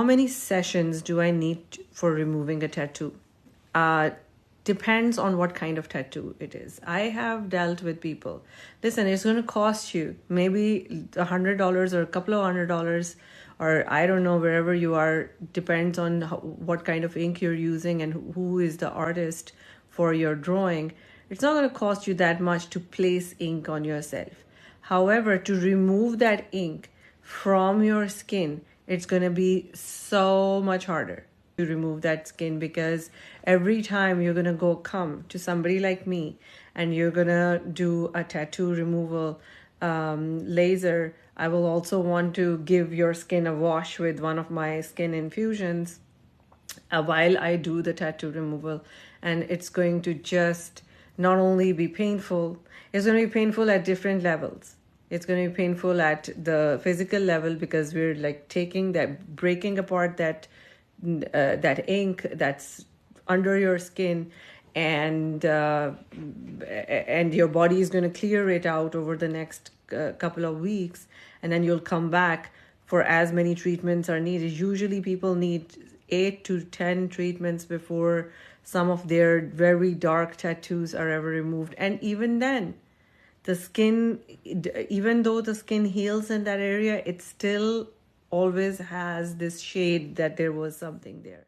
many sessions do I need for removing a tattoo? Depends on what kind of tattoo it is. I have dealt with people. Listen, it's going to cost you maybe $100 or a couple of $100, or I don't know, wherever you are, depends on what kind of ink you're using and who is the artist for your drawing. It's not going to cost you that much to place ink on yourself. However, to remove that ink from your skin, it's going to be so much harder to remove that skin, because every time you're going to come to somebody like me and you're going to do a tattoo removal laser, I will also want to give your skin a wash with one of my skin infusions while I do the tattoo removal. And it's going to just not only be painful, it's going to be painful at different levels. It's going to be painful at the physical level, because we're like breaking apart that ink that's under your skin, and your body is going to clear it out over the next couple of weeks, and then you'll come back for as many treatments are needed. Usually people need 8 to 10 treatments before some of their very dark tattoos are ever removed. And even then, the skin, even though the skin heals in that area, it still always has this shade that there was something there.